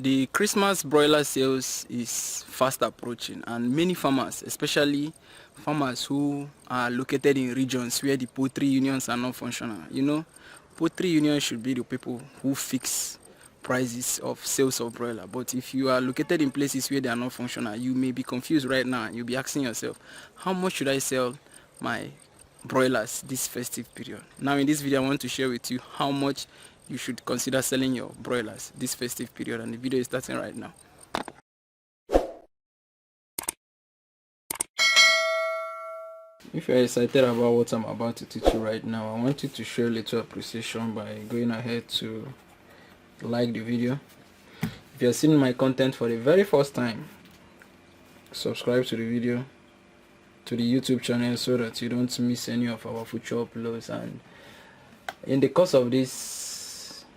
The Christmas broiler sales is fast approaching, and many farmers, especially farmers who are located in regions where the poultry unions are not functional. You know, poultry unions should be the people who fix prices of sales of broiler. But if you are located in places where they are not functional, you may be confused right now. You'll be asking yourself, how much should I sell my broilers this festive period? Now in this video I want to share with you how much you should consider selling your broilers this festive period, and the video is starting right now. If you're excited about what I'm about to teach you right now, I want you to show a little appreciation by going ahead to like the video. If you're seeing my content for the very first time, subscribe to the video, to the YouTube channel, so that you don't miss any of our future uploads. And in the course of this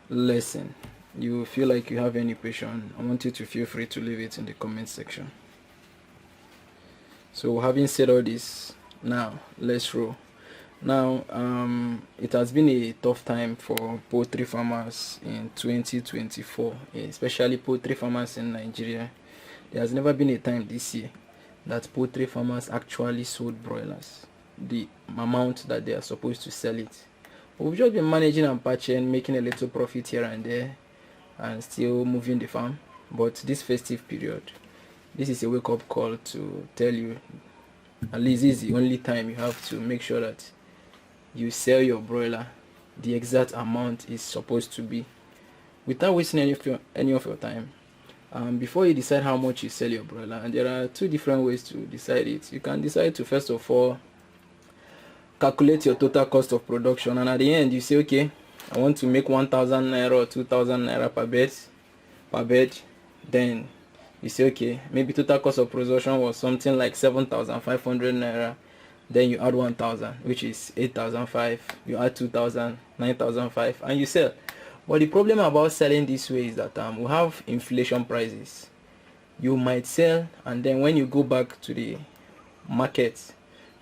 lesson, you feel like you have any question, I want you to feel free to leave it in the comment section. So having said all this, now let's roll. Now it has been a tough time for poultry farmers in 2024, especially poultry farmers in Nigeria. There has never been a time this year that poultry farmers actually sold broilers the amount that they are supposed to sell it. We've just been managing and patching, making a little profit here and there, and still moving the farm. But this festive period, this is a wake-up call to tell you, at least this is the only time you have to make sure that you sell your broiler the exact amount is supposed to be, without wasting any of your time. Before you decide how much you sell your broiler, and there are two different ways to decide it. You can decide to first of all calculate your total cost of production, and at the end you say, okay, I want to make 1,000 naira or 2,000 naira per bed. Then you say, okay, maybe total cost of production was something like 7,500 naira. Then you add 1,000, which is 8,500. You add 2,000, 9,500, and you sell. But the problem about selling this way is that we have inflation prices. You might sell, and then when you go back to the market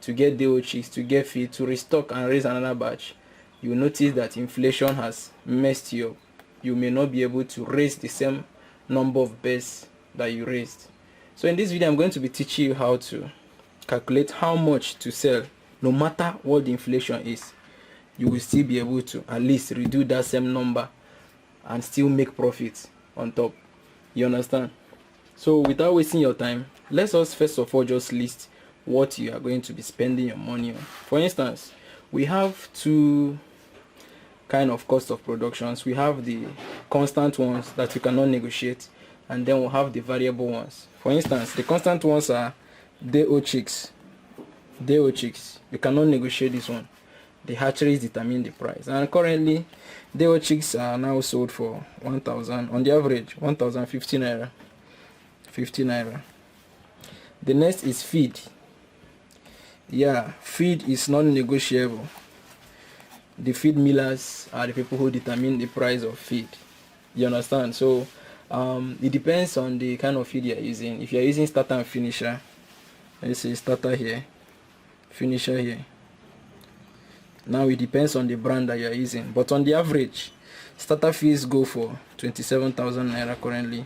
to get DO chicks, to get feed, to restock and raise another batch, you notice that inflation has messed you up. You may not be able to raise the same number of birds that you raised. So in this video I'm going to be teaching you how to calculate how much to sell. No matter what the inflation is, you will still be able to at least reduce that same number and still make profit on top. You understand? So without wasting your time, let's us first of all just list what you are going to be spending your money on. For instance, we have two kind of cost of productions. We have the constant ones that you cannot negotiate, and then we'll have the variable ones. For instance, the constant ones are DO chicks. DO chicks, you cannot negotiate this one. The hatcheries determine the price, and currently DO chicks are now sold for 1,000 on the average, 1,050 naira. 50 naira. The next is feed. Yeah, feed is non-negotiable. The feed millers are the people who determine the price of feed. You understand? So it depends on the kind of feed you are using. If you are using starter and finisher, let's say starter here, finisher here. Now it depends on the brand that you are using, but on the average, starter fees go for 27,000 naira currently,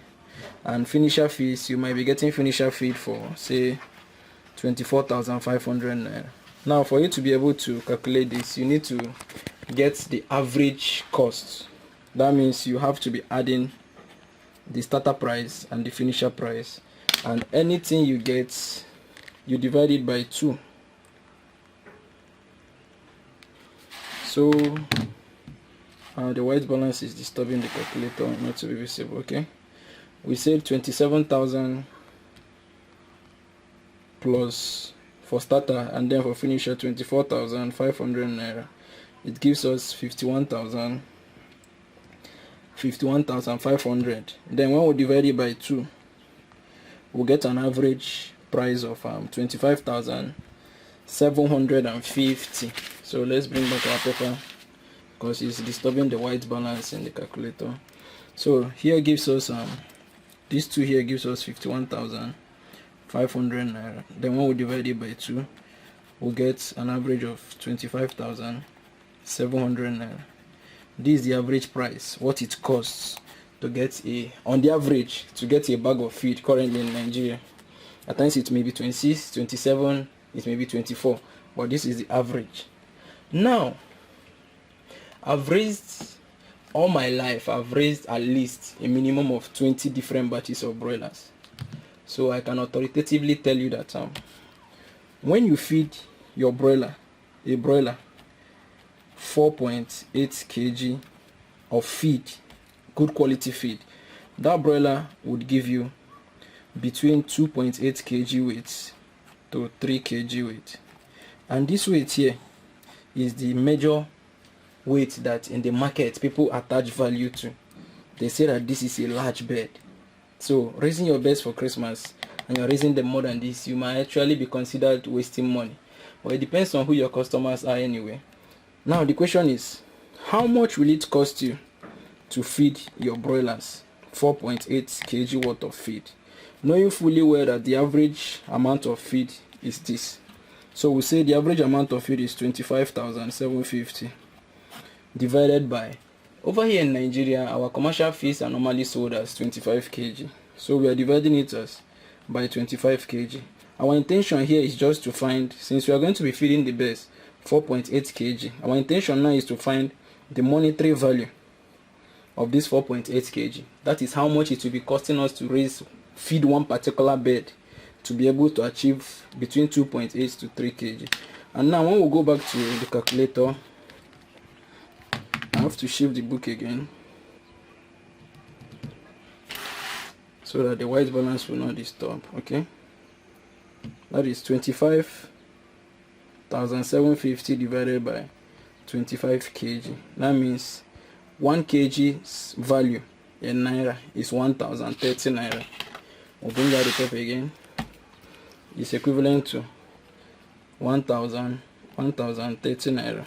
and finisher fees, you might be getting finisher feed for say 24,500 naira. Now for you to be able to calculate this, you need to get the average cost. That means you have to be adding the starter price and the finisher price, and anything you get, you divide it by 2. So the white balance is disturbing the calculator not to be visible. Okay, we said 27,000 plus for starter, and then for finisher 24,500 naira. It gives us 51,500. Then when we divide it by 2, we'll get an average price of 25,750. So let's bring back our paper because it's disturbing the white balance in the calculator. So here gives us these two here gives us 51,500 naira. Then when we divide it by 2, we'll get an average of 25,700 naira. This is the average price, what it costs to get on the average, to get a bag of feed currently in Nigeria. At times it may be 26, 27, it may be 24, but this is the average. Now, I've raised, all my life, I've raised at least a minimum of 20 different batches of broilers. So I can authoritatively tell you that when you feed your broiler, a broiler, 4.8 kg of feed, good quality feed, that broiler would give you between 2.8 kg weight to 3 kg weight. And this weight here is the major weight that in the market people attach value to. They say that this is a large bird. So raising your birds for Christmas and you're raising them more than this, you might actually be considered wasting money. But it depends on who your customers are anyway. Now the question is, how much will it cost you to feed your broilers 4.8 kg worth of feed, knowing fully well that the average amount of feed is this? So we say the average amount of feed is 25,750 divided by, over here in Nigeria, our commercial feeds are normally sold as 25 kg. So we are dividing it as by 25 kg. Our intention here is just to find, since we are going to be feeding the birds 4.8 kg, our intention now is to find the monetary value of this 4.8 kg. That is how much it will be costing us to feed one particular bird to be able to achieve between 2.8 to 3 kg. And now when we go back to the calculator, I have to shift the book again so that the white balance will not disturb. Okay, that is 25,750 divided by 25 kg. That means 1 kg's value in naira is 1,030 naira. We'll bring out the top again. It's equivalent to 1,030 naira.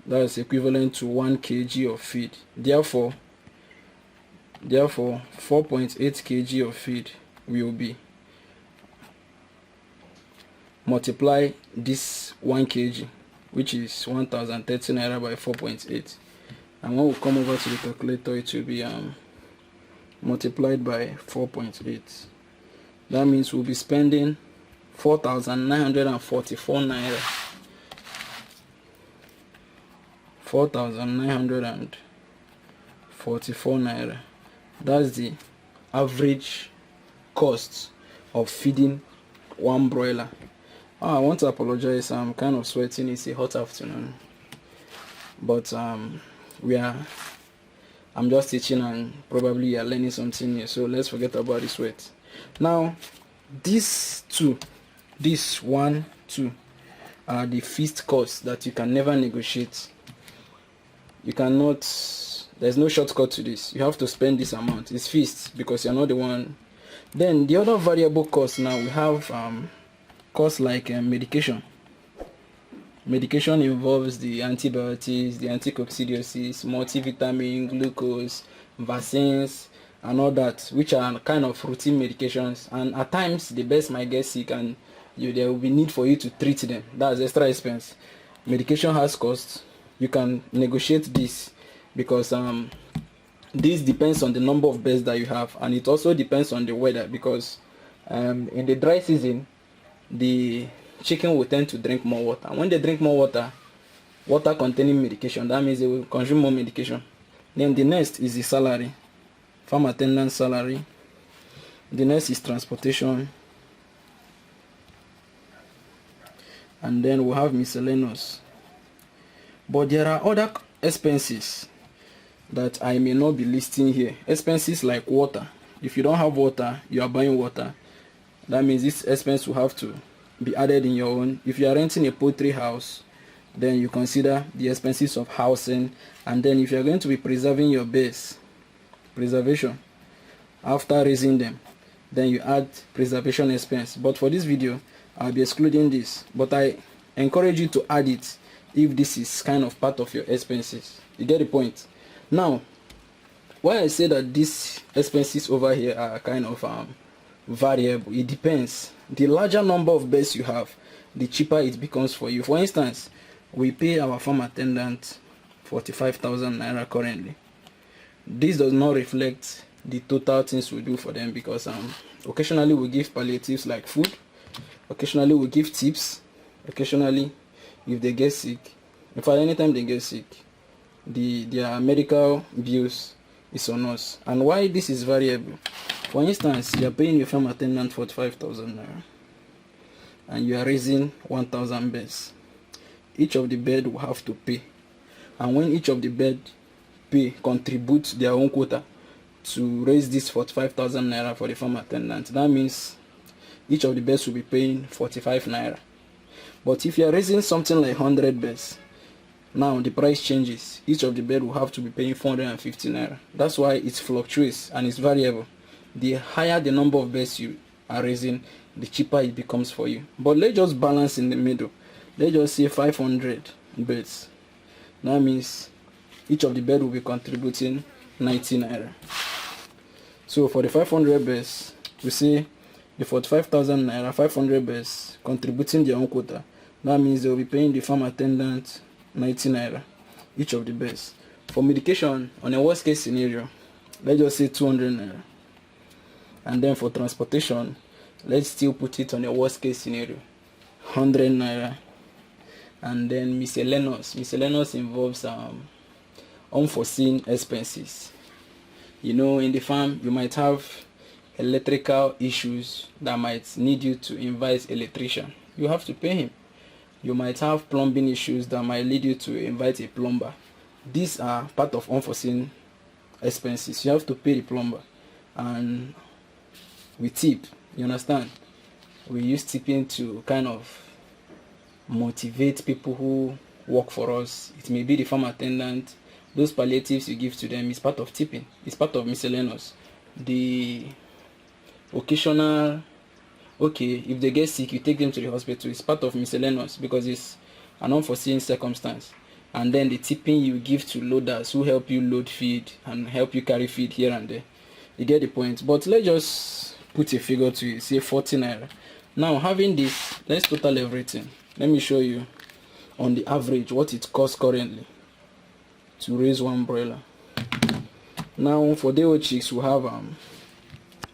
That is equivalent to 1 kg of feed. Therefore 4.8 kg of feed will be, multiply this 1 kg, which is 1,030 naira, by 4.8, and when we come over to the calculator, it will be multiplied by 4.8. That means we'll be spending 4,944 naira. 4,944 naira. That's the average cost of feeding one broiler. I want to apologize, I'm kind of sweating. It's a hot afternoon, but I'm just teaching and probably you're learning something new, so let's forget about the sweat. Now these two are the fixed costs that you can never negotiate. You cannot, there's no shortcut to this. You have to spend this amount. It's fixed because you're not the one. Then the other variable costs, now we have costs like medication. Medication involves the antibiotics, the anticoccidiosis, multivitamin, glucose, vaccines, and all that, which are kind of routine medications. And at times the birds might get sick and there will be need for you to treat them. That's extra expense. Medication has costs. You can negotiate this because this depends on the number of birds that you have, and it also depends on the weather, because in the dry season the chicken will tend to drink more water. When they drink more water containing medication, that means they will consume more medication. Then the next is the salary, farm attendant salary. The next is transportation, and then we'll have miscellaneous. But there are other expenses that I may not be listing here. Expenses like water. If you don't have water, you are buying water. That means this expense will have to be added in your own. If you are renting a poultry house, then you consider the expenses of housing. And then if you are going to be preserving your birds, preservation after raising them, then you add preservation expense. But for this video, I'll be excluding this. But I encourage you to add it if this is kind of part of your expenses. You get the point? Now, why I say that these expenses over here are kind of variable, it depends. The larger number of birds you have, the cheaper it becomes for you. For instance, we pay our farm attendant 45,000 naira currently. this does not reflect the total things we do for them, because occasionally we give palliatives like food, occasionally we give tips, occasionally if they get sick, in fact anytime they get sick, their medical bills is on us. And why this is variable: for instance, you are paying your farm attendant 45,000 naira and you are raising 1,000 birds. Each of the bird will have to pay, and when each of the bird pay contribute their own quota to raise this 45,000 naira for the farm attendant, that means each of the birds will be paying 45 naira. But if you are raising something like 100 birds, now the price changes. Each of the bird will have to be paying 450 naira. That's why it fluctuates and it's variable. The higher the number of birds you are raising, the cheaper it becomes for you. But let's just balance in the middle. Let's just say 500 birds. That means each of the bird will be contributing 90 naira. So for the 500 birds, we say the 45,000 naira, 500 birds contributing their own quota. That means they will be paying the farm attendant 90 naira each of the birds. For medication, on a worst case scenario, let's just say 200 naira. And then for transportation, let's still put it on a worst case scenario, 100 naira. And then miscellaneous involves unforeseen expenses. You know, in the farm you might have electrical issues that might need you to invite electrician. You have to pay him. You might have plumbing issues that might lead you to invite a plumber. These are part of unforeseen expenses. You have to pay the plumber. And we tip, you understand? We use tipping to kind of motivate people who work for us. It may be the farm attendant. Those palliatives you give to them is part of tipping. It's part of miscellaneous. The occasional, okay, if they get sick, you take them to the hospital. It's part of miscellaneous because it's an unforeseen circumstance. And then the tipping you give to loaders who help you load feed and help you carry feed here and there. You get the point. But let's just put a figure to it, say 40 naira. Now, having this, let's total everything. Let me show you on the average what it costs currently to raise one broiler. Now, for day old chicks, we have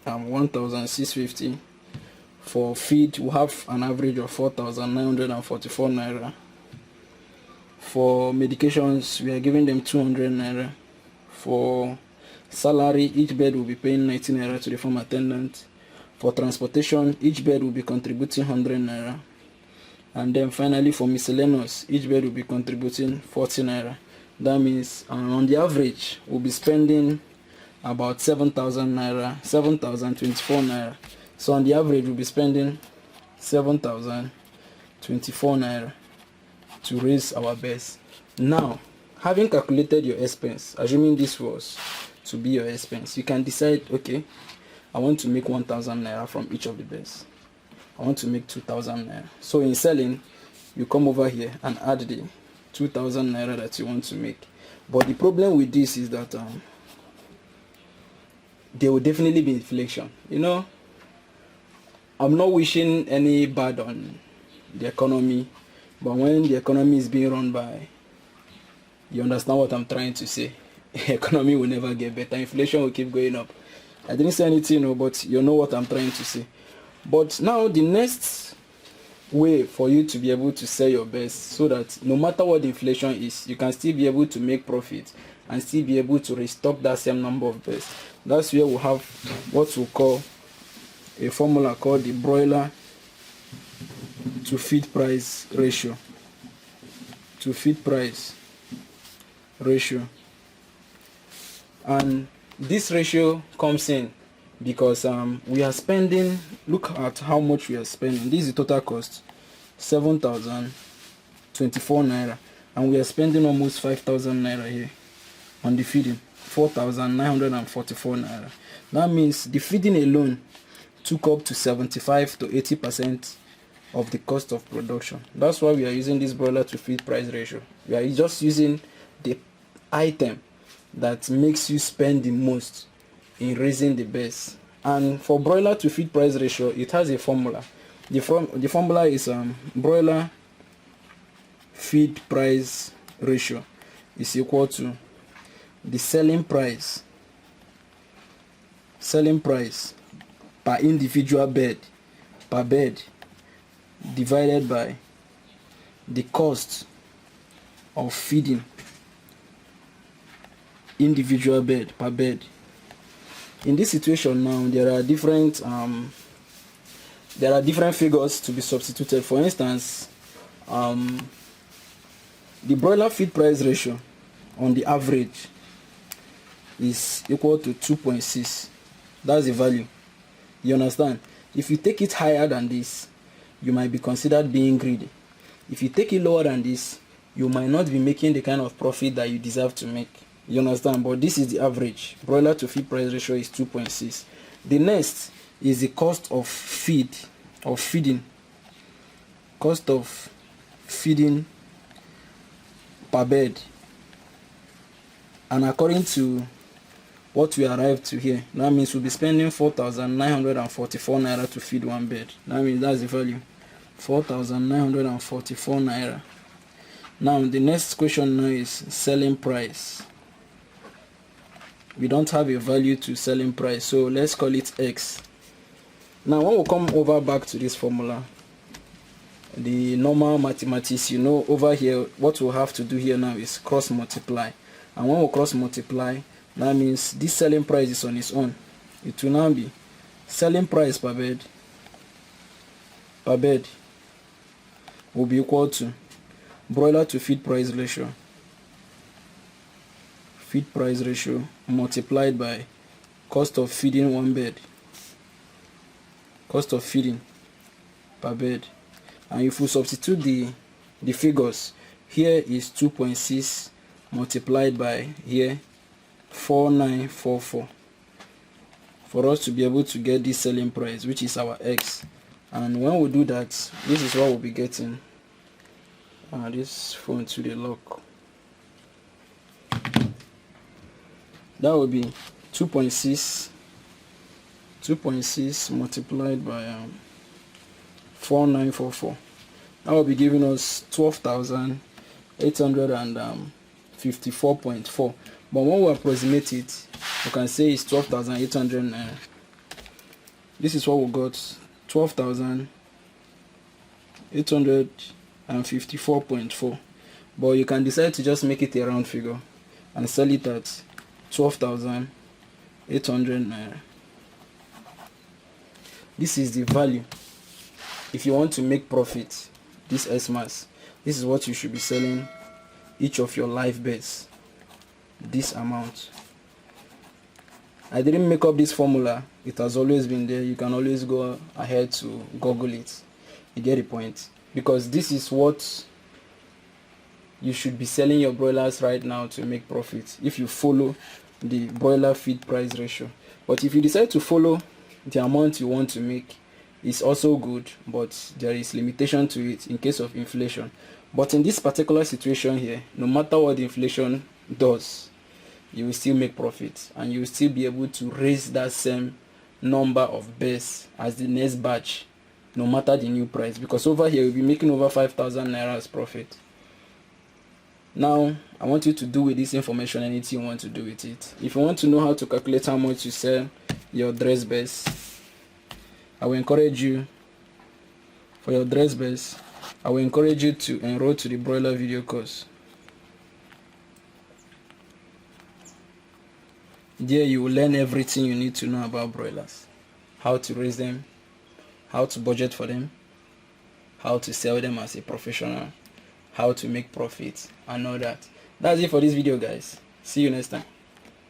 1,650. For feed, we have an average of 4,944 naira. For medications, we are giving them 200 naira. For salary, each bed will be paying 90 naira to the farm attendant. For transportation, each bed will be contributing 100 naira. And then finally, for miscellaneous, each bed will be contributing 40 naira. That means on the average, we'll be spending about 7,000 naira, 7,024 naira. So on the average, we'll be spending 7,024 naira to raise our birds. Now, having calculated your expense, assuming this was to be your expense, you can decide, okay, I want to make 1,000 naira from each of the birds. I want to make 2,000 naira. So in selling, you come over here and add the 2,000 naira that you want to make. But the problem with this is that there will definitely be inflation. You know, I'm not wishing any bad on the economy, but when the economy is being run by, you understand what I'm trying to say. The economy will never get better. Inflation will keep going up. I didn't say anything, but you know what I'm trying to say. But now the next way for you to be able to sell your best, so that no matter what the inflation is, you can still be able to make profit and still be able to restock that same number of birds. That's where we have what we call a formula called the broiler to feed price ratio. To feed price ratio. And this ratio comes in because we are spending, look at how much we are spending. This is the total cost, 7,024 naira, and we are spending almost 5,000 naira here on the feeding, 4,944 naira. That means the feeding alone took up to 75 to 80% of the cost of production. That's why we are using this broiler to feed price ratio. We are just using the item that makes you spend the most in raising the birds. And for broiler to feed price ratio, it has a formula. The formula is broiler feed price ratio is equal to the selling price selling price per individual bed per bed divided by the cost of feeding individual bed per bed. In this situation now, there are different figures to be substituted. For instance, the broiler feed price ratio on the average is equal to 2.6. That's the value. You understand? If you take it higher than this, you might be considered being greedy. If you take it lower than this, you might not be making the kind of profit that you deserve to make. You understand? But this is the average. Broiler to feed price ratio is 2.6. The next is the cost of feeding. Cost of feeding per bed. And according to what we arrived to here, that means we'll be spending 4,944 naira to feed one bed. That means that's the value. 4,944 naira. Now the next question now is selling price. We don't have a value to selling price, so let's call it X. Now when we come over back to this formula, the normal mathematics, you know, over here what we'll have to do here now is cross multiply. And when we cross multiply, that means this selling price is on its own. It will now be selling price per bed will be equal to broiler to feed price ratio multiplied by cost of feeding one bed, cost of feeding per bed. And if we substitute the figures, here is 2.6 multiplied by here 4944 for us to be able to get this selling price, which is our X. And when we do that, this is what we'll be getting. This phone to the lock. That will be 2.6 multiplied by 4944. That will be giving us 12,854.4. But when we approximate it, we can say it's 12,800. This is what we got: 12,854.4. But you can decide to just make it a round figure and sell it at 12,800 naira. This is the value. If you want to make profit, this SMAS, this is what you should be selling each of your live beds. This amount. I didn't make up this formula. It has always been there. You can always go ahead to Google it. You get the point? Because this is what you should be selling your broilers right now to make profit, if you follow the broiler feed price ratio. But if you decide to follow the amount you want to make, it's also good, but there is limitation to it in case of inflation. But in this particular situation here, no matter what the inflation does, you will still make profit, and you will still be able to raise that same number of beds as the next batch, no matter the new price, because over here we'll be making over 5,000 naira as profit. Now I want you to do with this information anything you want to do with it. If you want to know how to calculate how much you sell your dress beds, I will encourage you, for your dress beds, I will encourage you to enroll to the broiler video course. There you will learn everything you need to know about broilers: how to raise them, how to budget for them, how to sell them as a professional, how to make profit, and all that. That's it for this video, guys. See you next time.